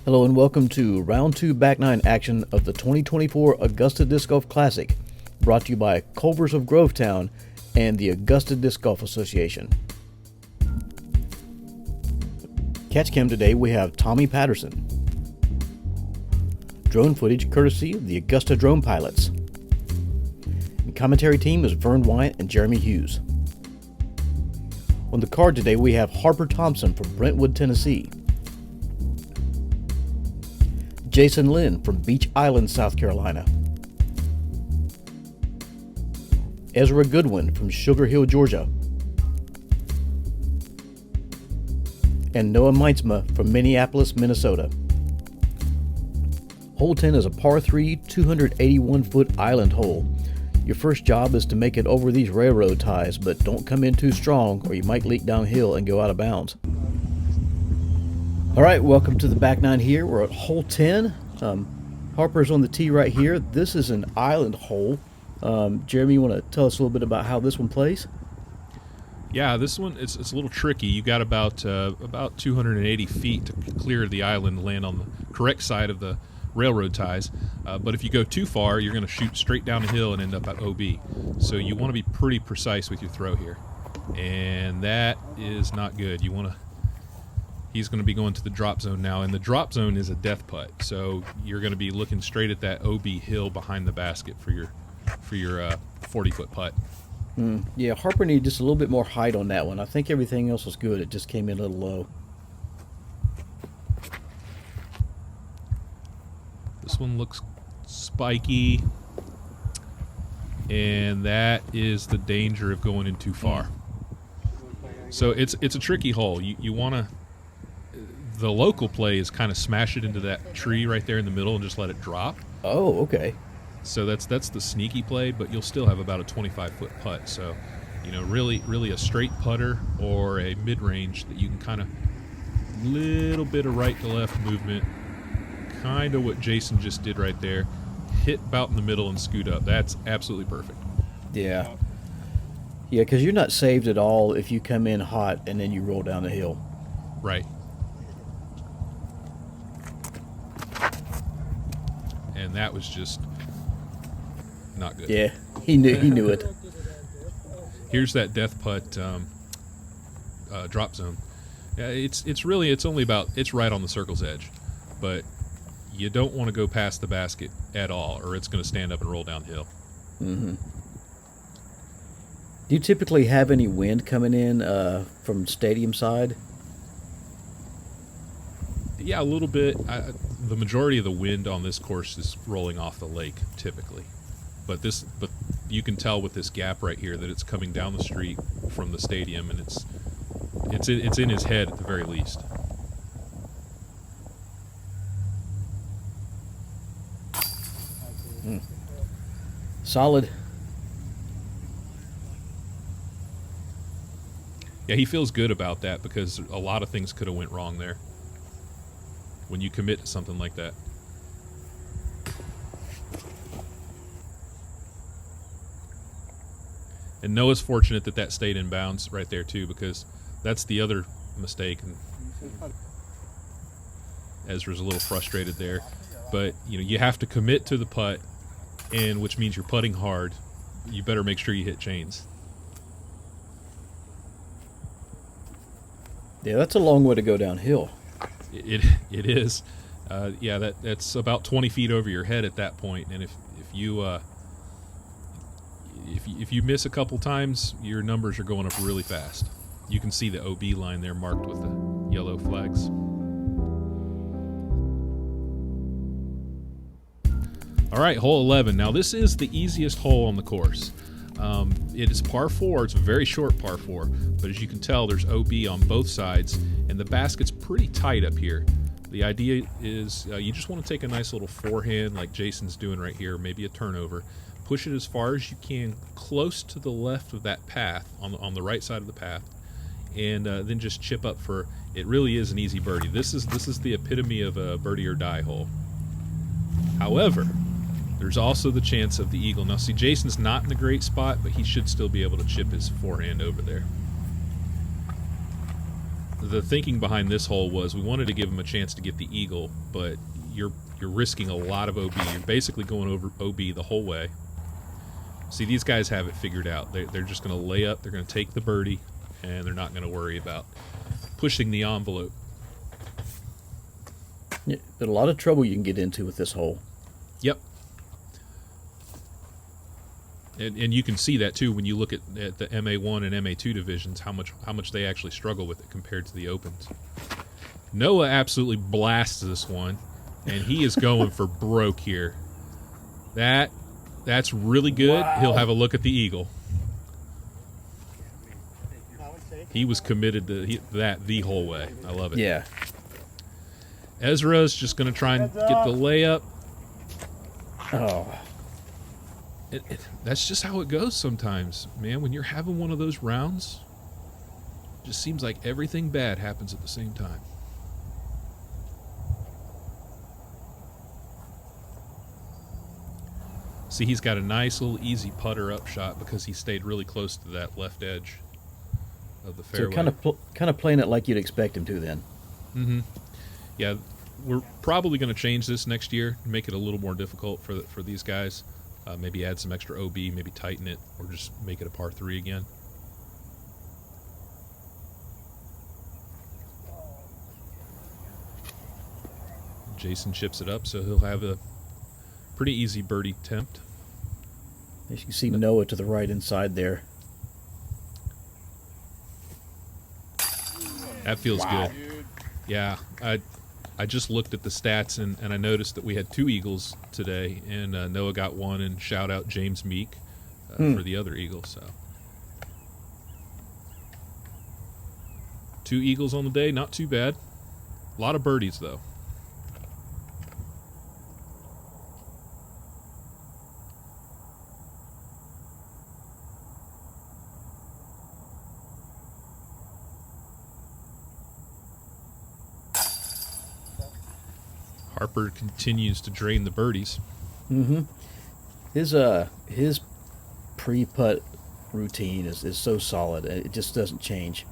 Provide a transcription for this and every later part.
Hello and welcome to Round 2 Back 9 action of the 2024 Augusta Disc Golf Classic, brought to you by Culver's of Grovetown and the Augusta Disc Golf Association. Catch cam today we have Tommy Patterson. Drone footage courtesy of the Augusta Drone Pilots. And commentary team is Vern Weygandt and Jeremy Hughes. On the card today we have Harper Thompson from Brentwood, Tennessee. Lynn from Beach Island, South Carolina. Ezra Goodwin from Sugar Hill, Georgia. And Meintsma from Minneapolis, Minnesota. Hole 10 is a par 3, 281-foot island hole. Your first job is to make it over these railroad ties, but don't come in too strong or you might leak downhill and go out of bounds. All right, welcome to the back nine here. We're at hole 10. Harper's on the tee right here. This is an island hole. Jeremy, you want to tell us a little bit about how this one plays? Yeah, this one it's a little tricky. You got about 280 feet to clear the island and land on the correct side of the railroad ties. But if you go too far, you're going to shoot straight down the hill and end up at OB. So you want to be pretty precise with your throw here, and that is not good. He's going to be going to the drop zone now, and the drop zone is a death putt. So you're going to be looking straight at that OB hill behind the basket for your 40-foot putt. Yeah, Harper needed just a little bit more height on that one. I think everything else was good. It just came in a little low. This one looks spiky, and that is the danger of going in too far. So it's a tricky hole. You want to. The local play is kind of smash it into that tree right there in the middle and just let it drop. Oh, okay. So that's the sneaky play, but you'll still have about a 25-foot putt. So, really a straight putter or a mid-range that you can kind of little bit of right to left movement, kind of what Jason just did right there. Hit about in the middle and scoot up. That's absolutely perfect. Yeah. Yeah, because you're not saved at all if you come in hot and then you roll down the hill. Right. And that was just not good. Yeah, he knew it. Here's that death putt drop zone. Yeah, it's right on the circle's edge, but you don't want to go past the basket at all, or it's going to stand up and roll downhill. Mm-hmm. Do you typically have any wind coming in from stadium side? Yeah, a little bit. The majority of the wind on this course is rolling off the lake, typically. But you can tell with this gap right here that it's coming down the street from the stadium, and it's in his head at the very least. Solid. Yeah, he feels good about that because a lot of things could have went wrong there when you commit to something like that. And Noah's fortunate that stayed in bounds right there too, because that's the other mistake. And Ezra's a little frustrated there, but you have to commit to the putt, and which means you're putting hard. You better make sure you hit chains. Yeah, that's a long way to go downhill. It is. Yeah, that's about 20 feet over your head at that point, and if you miss a couple times, your numbers are going up really fast. You can see the OB line there marked with the yellow flags. All right, hole 11. Now this is the easiest hole on the course. It is par 4. It's a very short par 4, but as you can tell, there's OB on both sides, and the basket's pretty tight up here. The idea is you just want to take a nice little forehand like Jason's doing right here, maybe a turnover. Push it as far as you can, close to the left of that path, on the right side of the path, and then just chip up for. It really is an easy birdie. This is the epitome of a birdie or die hole. However, there's also the chance of the eagle. Now, see, Jason's not in a great spot, but he should still be able to chip his forehand over there. The thinking behind this hole was we wanted to give him a chance to get the eagle, but you're risking a lot of OB. You're basically going over OB the whole way. See, these guys have it figured out. They're just going to lay up, they're going to take the birdie, and they're not going to worry about pushing the envelope. Yeah, there's a lot of trouble you can get into with this hole. Yep. And you can see that too when you look at the MA1 and MA2 divisions, how much they actually struggle with it compared to the Opens. Noah absolutely blasts this one, and he is going for broke here. That's really good. Wow. He'll have a look at the eagle. He was committed to that the whole way. I love it. Yeah. Ezra's just going to try and get the layup. Oh. That's just how it goes sometimes, man. When you're having one of those rounds, it just seems like everything bad happens at the same time. See, he's got a nice little easy putter up shot because he stayed really close to that left edge of the fairway. So kind of playing it like you'd expect him to then. Mm-hmm. Yeah, we're probably going to change this next year, make it a little more difficult for these guys. Maybe add some extra OB, maybe tighten it, or just make it a par 3 again. Jason chips it up, so he'll have a pretty easy birdie attempt. As you can see Noah to the right inside there. That feels good. Yeah, I just looked at the stats and I noticed that we had 2 eagles today, and Noah got one, and shout out James Meek for the other eagle. So 2 eagles on the day, not too bad. A lot of birdies though. Harper continues to drain the birdies. Mm-hmm. His pre-putt routine is so solid. It just doesn't change.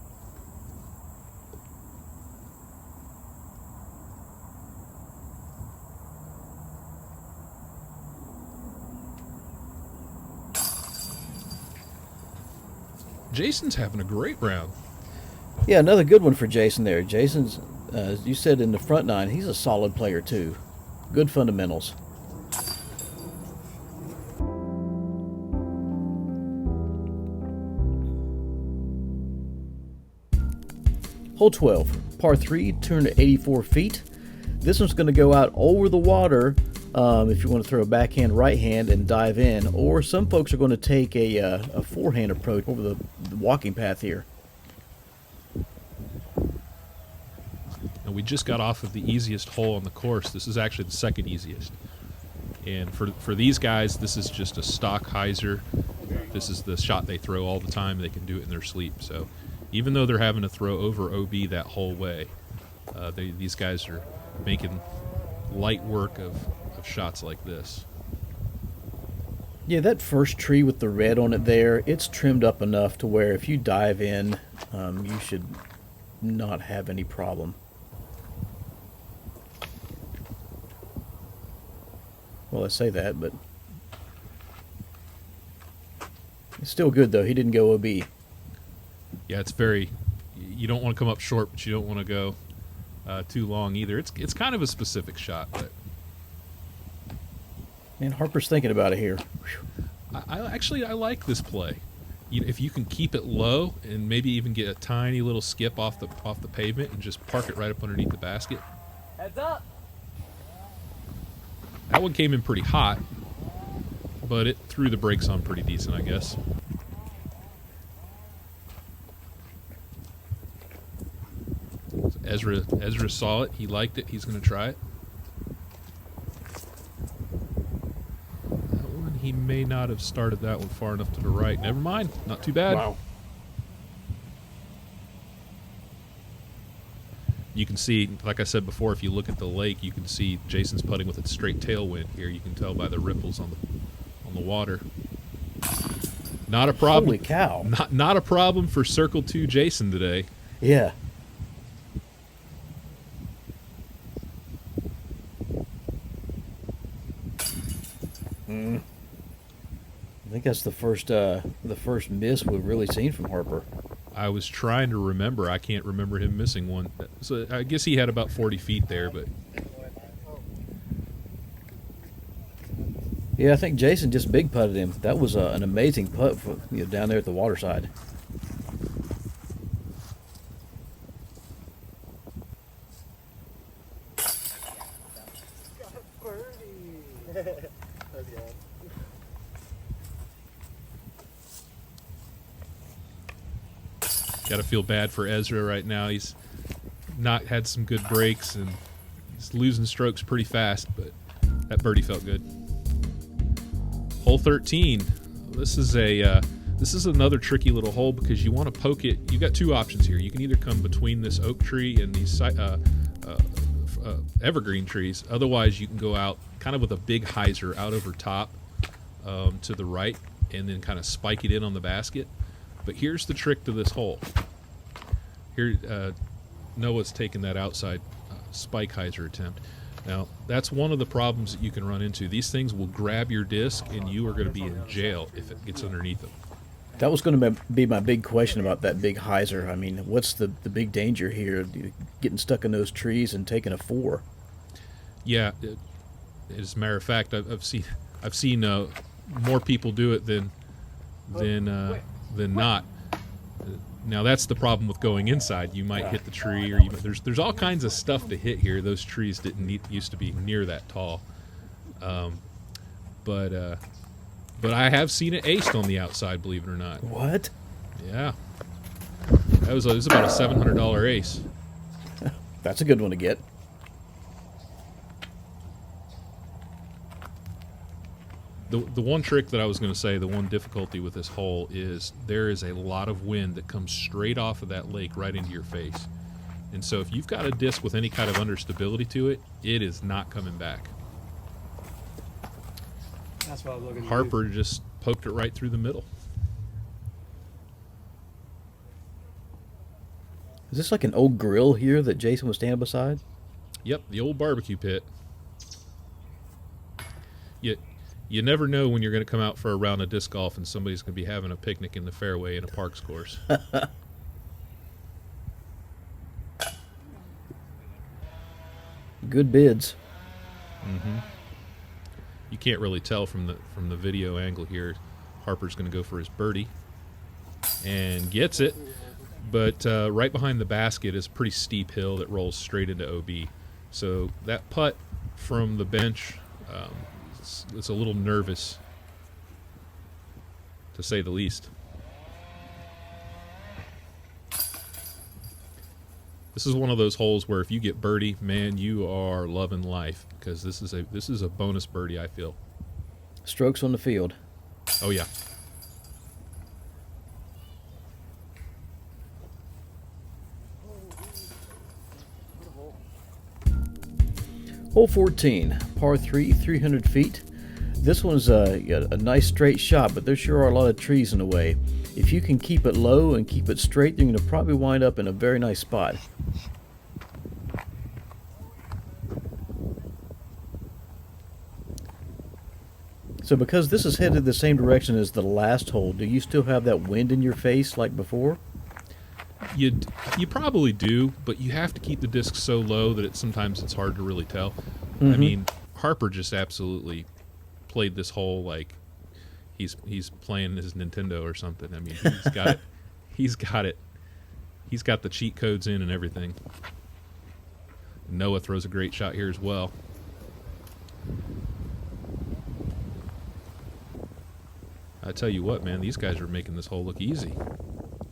Jason's having a great round. Yeah, another good one for Jason there. Jason's, as you said, in the front 9, he's a solid player too. Good fundamentals. Hole 12, par 3, turn to 84 feet. This one's going to go out over the water if you want to throw a backhand right hand and dive in, or some folks are going to take a forehand approach over the walking path here. And we just got off of the easiest hole on the course. This is actually the second easiest. And for these guys, this is just a stock hyzer. This is the shot they throw all the time. They can do it in their sleep. So even though they're having to throw over OB that whole way, these guys are making light work of shots like this. Yeah, that first tree with the red on it there, it's trimmed up enough to where if you dive in, you should not have any problem. Well, I say that, but it's still good, though. He didn't go OB. Yeah, it's very... You don't want to come up short, but you don't want to go too long either. It's kind of a specific shot, but... Man, Harper's thinking about it here. I like this play. If you can keep it low and maybe even get a tiny little skip off the pavement and just park it right up underneath the basket. Heads up! That one came in pretty hot, but it threw the brakes on pretty decent, I guess. Ezra saw it. He liked it. He's going to try it. That one, he may not have started that one far enough to the right. Never mind. Not too bad. Wow. You can see, like I said before, if you look at the lake, you can see Jason's putting with a straight tailwind here. You can tell by the ripples on the water. Not a problem. Holy cow. Not a problem for Circle 2 Jason today. Yeah. I think that's the first miss we've really seen from Harper. I was trying to remember. I can't remember him missing one. So I guess he had about 40 feet there, but Yeah, I think Jason just big putted him. That was an amazing putt for, down there at the water side. got to feel bad for Ezra right now. He's not had some good breaks and he's losing strokes pretty fast, but that birdie felt good. Hole 13. This is another tricky little hole because you want to poke it. You've got two options here. You can either come between this oak tree and these evergreen trees. Otherwise, you can go out kind of with a big hyzer out over top to the right and then kind of spike it in on the basket. But here's the trick to this hole. Here, Noah's taking that outside spike hyzer attempt. Now, that's one of the problems that you can run into. These things will grab your disc, and you are going to be in jail if it gets underneath them. That was going to be my big question about that big hyzer. I mean, what's the big danger here? Getting stuck in those trees and taking a 4. Yeah, as a matter of fact, I've seen more people do it than not. Now that's the problem with going inside. You might hit the tree, or there's all kinds of stuff to hit here. Those trees didn't used to be near that tall, but I have seen it aced on the outside. Believe it or not. What? Yeah, it was about a $700 ace. That's a good one to get. The one trick that I was going to say, the one difficulty with this hole is there is a lot of wind that comes straight off of that lake right into your face. And so if you've got a disc with any kind of understability to it, it is not coming back. That's what I was looking at. Harper just poked it right through the middle. Is this like an old grill here that Jason was standing beside? Yep, the old barbecue pit. You never know when you're going to come out for a round of disc golf and somebody's going to be having a picnic in the fairway in a parks course. Good bids. Mm-hmm. You can't really tell from the video angle here. Harper's going to go for his birdie and gets it, but right behind the basket is a pretty steep hill that rolls straight into OB. So that putt from the bench, it's a little nervous, to say the least. This is one of those holes where if you get birdie, man, you are loving life, because this is a bonus birdie, I feel. Strokes on the field. Oh yeah. Hole 14, par 3, 300 feet. This one's a nice straight shot, but there sure are a lot of trees in the way. If you can keep it low and keep it straight, you're going to probably wind up in a very nice spot. So because this is headed the same direction as the last hole, do you still have that wind in your face like before? You probably do, but you have to keep the disc so low that sometimes it's hard to really tell. Mm-hmm. I mean, Harper just absolutely played this hole like he's playing his Nintendo or something. I mean, he's got it. He's got it. He's got the cheat codes in and everything. Noah throws a great shot here as well. I tell you what, man, these guys are making this hole look easy.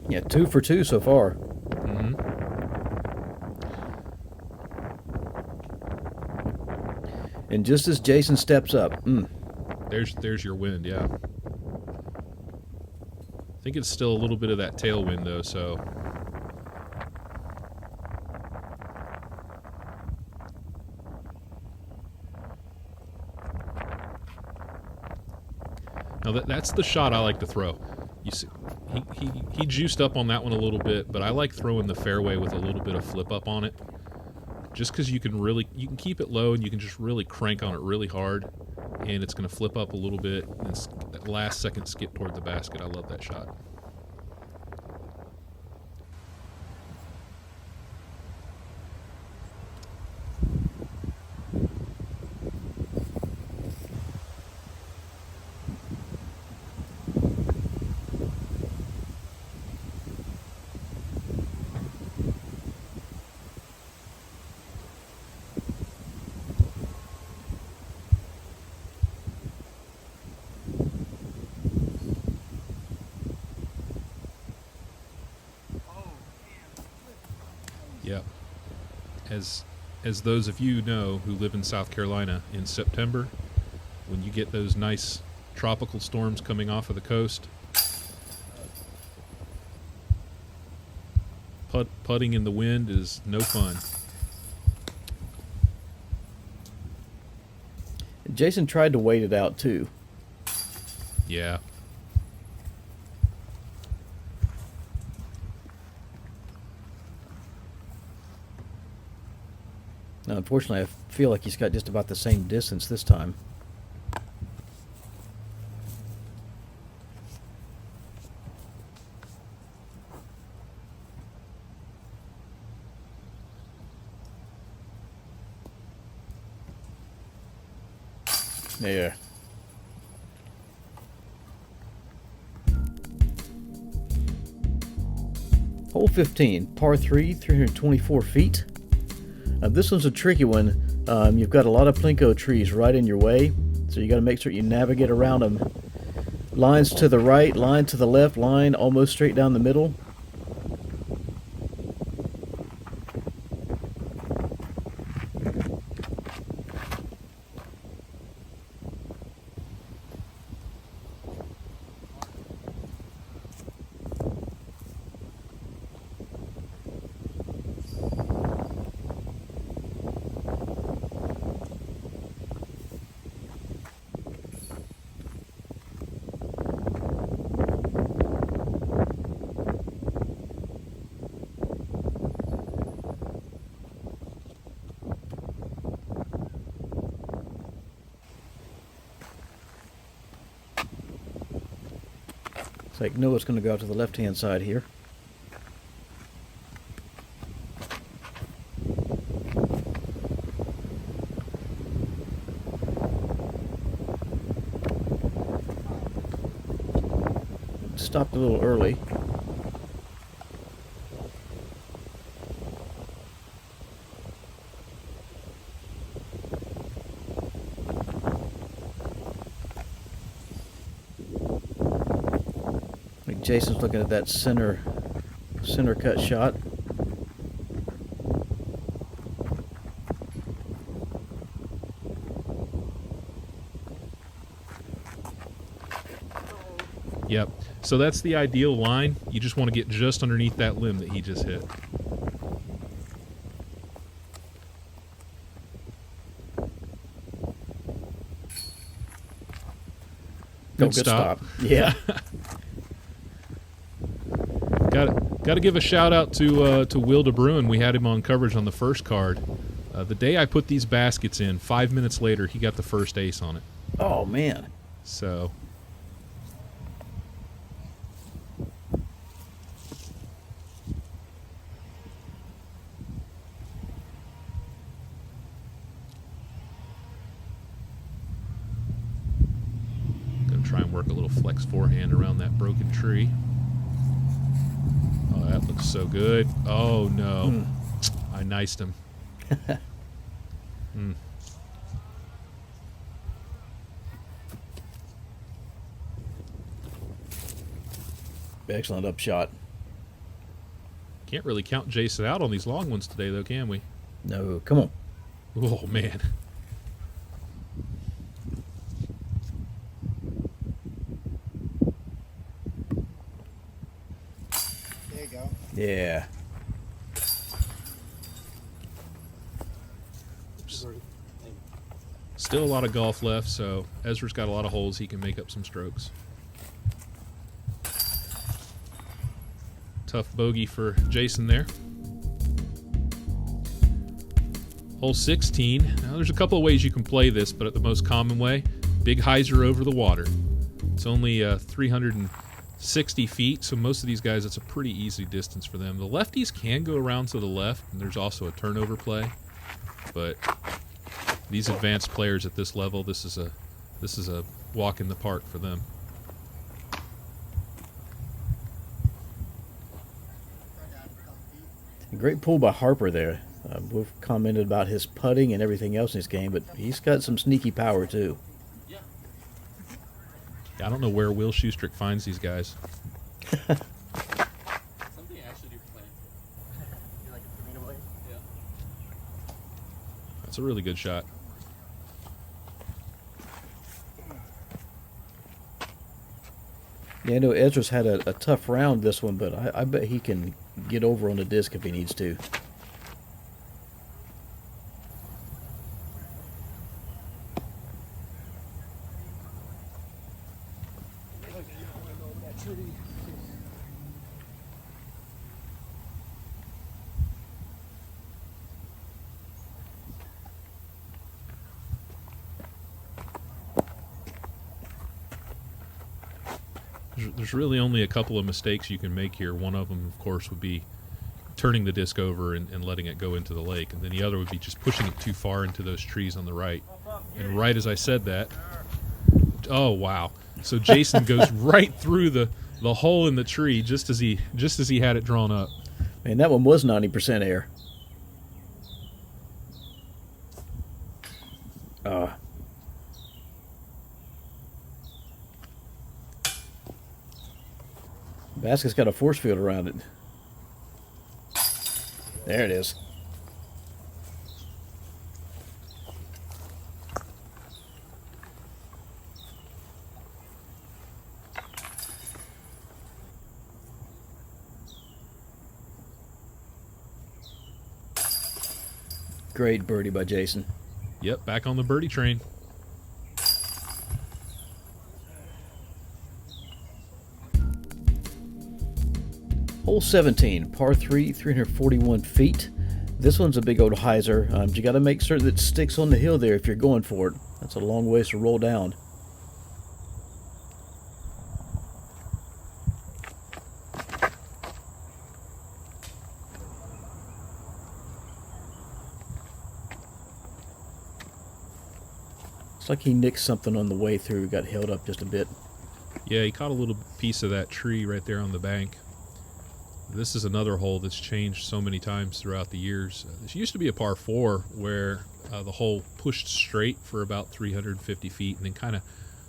Yeah, 2 for 2 so far. Mm-hmm. And just as Jason steps up, There's your wind, yeah. I think it's still a little bit of that tailwind, though, so... Now, that's the shot I like to throw. You see, he juiced up on that one a little bit, but I like throwing the fairway with a little bit of flip up on it. Just because you can keep it low and you can just really crank on it really hard, and it's going to flip up a little bit, and that last second skip toward the basket. I love that shot. Yeah. As those of you know who live in South Carolina, in September, when you get those nice tropical storms coming off of the coast, putting in the wind is no fun. Jason tried to wait it out too. Yeah. Now, unfortunately, I feel like he's got just about the same distance this time. There. Hole 15, par 3, 324 feet. This one's a tricky one. You've got a lot of plinko trees right in your way, so you got to make sure you navigate around them. Lines to the right, line to the left, line almost straight down the middle. It's like Noah's going to go out to the left-hand side here. Stopped a little early. Jason's looking at that center cut shot. Yep. So that's the ideal line. You just want to get just underneath that limb that he just hit. Good stop. Yeah. Got to give a shout out to Will DeBruin. We had him on coverage on the first card. The day I put these baskets in, 5 minutes later, he got the first ace on it. Oh man! So. Gonna try and work a little flex forehand around that broken tree. That looks so good. Oh, no. I niced him. Excellent upshot. Can't really count Jason out on these long ones today, though, can we? No, come on. Oh, man. Yeah. Still a lot of golf left, so Ezra's got a lot of holes. He can make up some strokes. Tough bogey for Jason there. Hole 16. Now, there's a couple of ways you can play this, but the most common way, Big hyzer over the water. It's only 360 feet, so most of these guys, it's a pretty easy distance for them. The lefties can go around to the left, and there's also a turnover play. But these advanced players at this level, this is a walk in the park for them. Great pull by Harper there. We've commented about his putting and everything else in his game, but he's got some sneaky power too. I don't know where Will Schustrick finds these guys. Something I actually do plan for. You like it for me to wait? Yeah. That's a really good shot. Yeah, I know Ezra's had a tough round this one, but I bet he can get over on the disc if he needs to. There's really only a couple of mistakes you can make here. One of them, of course, would be turning the disc over and letting it go into the lake. And then the other would be just pushing it too far into those trees on the right. And right as I said that, oh, wow. So Jason goes right through the hole in the tree just as he had it drawn up. Man, that one was 90% air. Basket's got a force field around it. There it is. Great birdie by Jason. Yep, back on the birdie train. Hole 17, par 3, 341 feet. This one's a big old hyzer. You got to make certain that it sticks on the hill there if you're going for it. That's a long ways to roll down. It's like he nicked something on the way through, got held up just a bit. Yeah, he caught a little piece of that tree right there on the bank. This is another hole that's changed so many times throughout the years. This used to be a par 4 where the hole pushed straight for about 350 feet and then kind of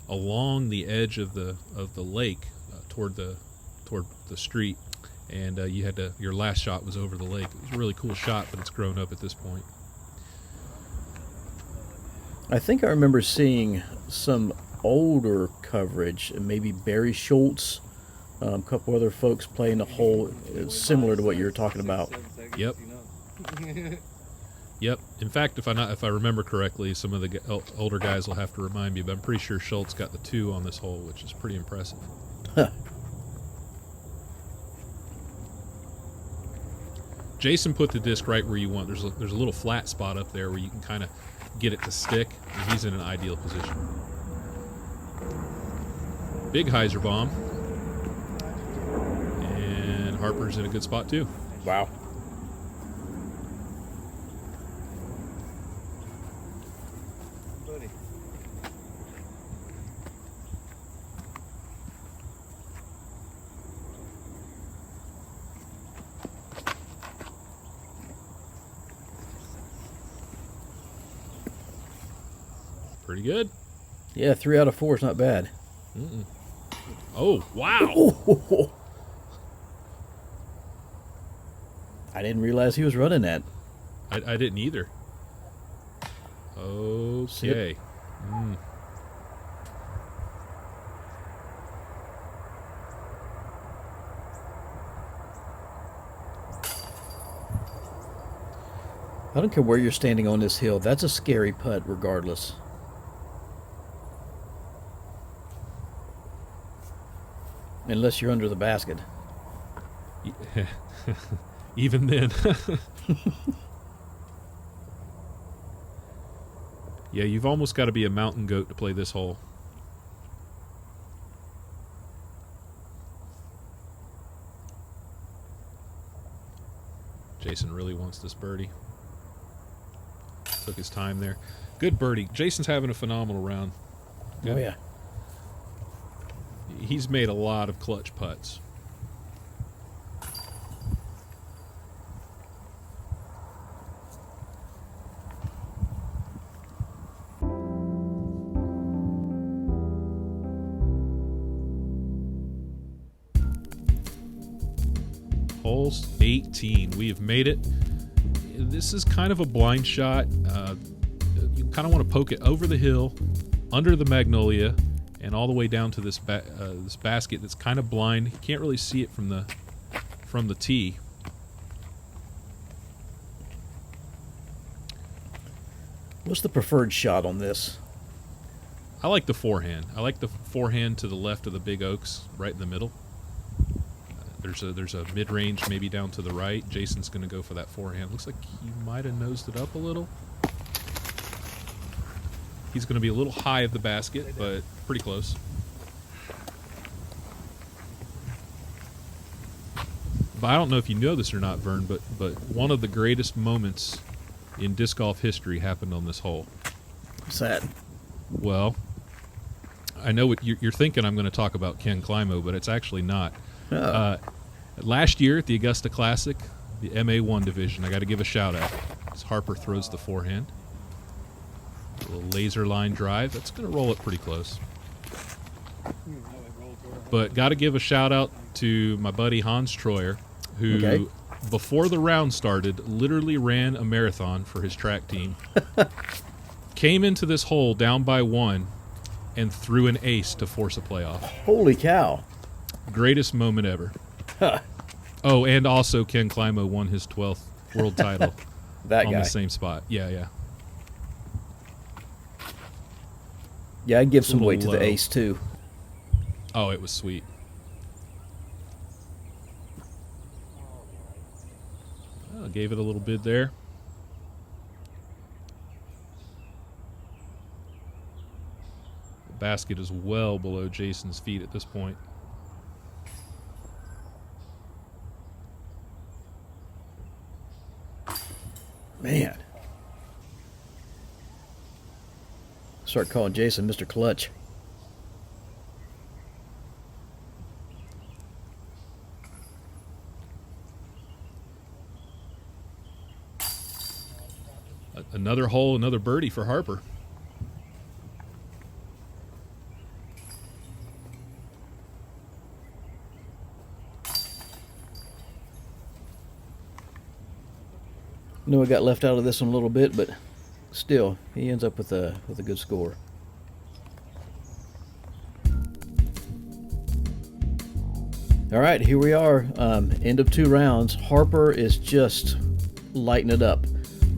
along the edge of the lake toward the street, and your last shot was over the lake. It was a really cool shot, but it's grown up at this point. I think I remember seeing some older coverage, maybe Barry Schultz, a couple other folks playing a hole similar to what you were talking about. Yep. Yep. In fact, if I remember correctly, some of the older guys will have to remind me, but I'm pretty sure Schultz got the 2 on this hole, which is pretty impressive. Jason put the disc right where you want. There's a little flat spot up there where you can kind of get it to stick, and he's in an ideal position. Big hyzer bomb. And Harper's in a good spot too. Wow. Pretty good. Yeah, 3 out of 4 is not bad. Mm-mm. Oh, wow. I didn't realize he was running that. I didn't either. Okay. I don't care where you're standing on this hill. That's a scary putt regardless. Unless you're under the basket. Even then. Yeah, you've almost got to be a mountain goat to play this hole. Jason really wants this birdie. Took his time there. Good birdie. Jason's having a phenomenal round. Good. Oh, yeah. He's made a lot of clutch putts. Hole 18. We have made it. This is kind of a blind shot. You kind of want to poke it over the hill, under the magnolia, and all the way down to this this basket that's kind of blind. You can't really see it from the tee. What's the preferred shot on this? I like the forehand. I like the forehand to the left of the big oaks, right in the middle. There's a mid-range maybe down to the right. Jason's going to go for that forehand. Looks like he might have nosed it up a little. He's going to be a little high of the basket, but pretty close. But I don't know if you know this or not, Vern, but one of the greatest moments in disc golf history happened on this hole. What's that? Well, I know what you're thinking. I'm going to talk about Ken Climo, but it's actually not. Last year at the Augusta Classic, the MA1 division, I got to give a shout out. As Harper throws the forehand, a little laser line drive. That's going to roll it pretty close. But got to give a shout out to my buddy Hans Troyer, who before the round started literally ran a marathon for his track team. Came into this hole down by 1 and threw an ace to force a playoff. Holy cow. Greatest moment ever. Huh. Oh, and also Ken Climo won his 12th world title That on guy. the same spot. Yeah. Yeah, I'd give some Little weight to low. the ace, too. Oh, it was sweet. Oh, gave it a little bid there. The basket is well below Jason's feet at this point. Man. Start calling Jason Mr. Clutch. Another hole, another birdie for Harper. Knew I got left out of this one a little bit, but still, he ends up with a good score. All right, here we are. End of 2 rounds. Harper is just lighting it up,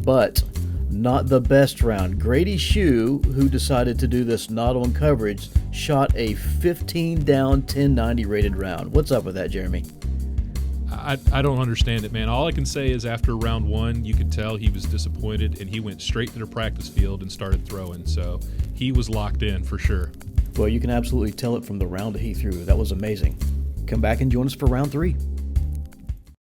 but not the best round. Grady Shue, who decided to do this not on coverage, shot a 15 down, 1090 rated round. What's up with that, Jeremy? I don't understand it, man. All I can say is after round 1, you could tell he was disappointed, and he went straight to the practice field and started throwing. So he was locked in for sure. Well, you can absolutely tell it from the round that he threw. That was amazing. Come back and join us for round 3.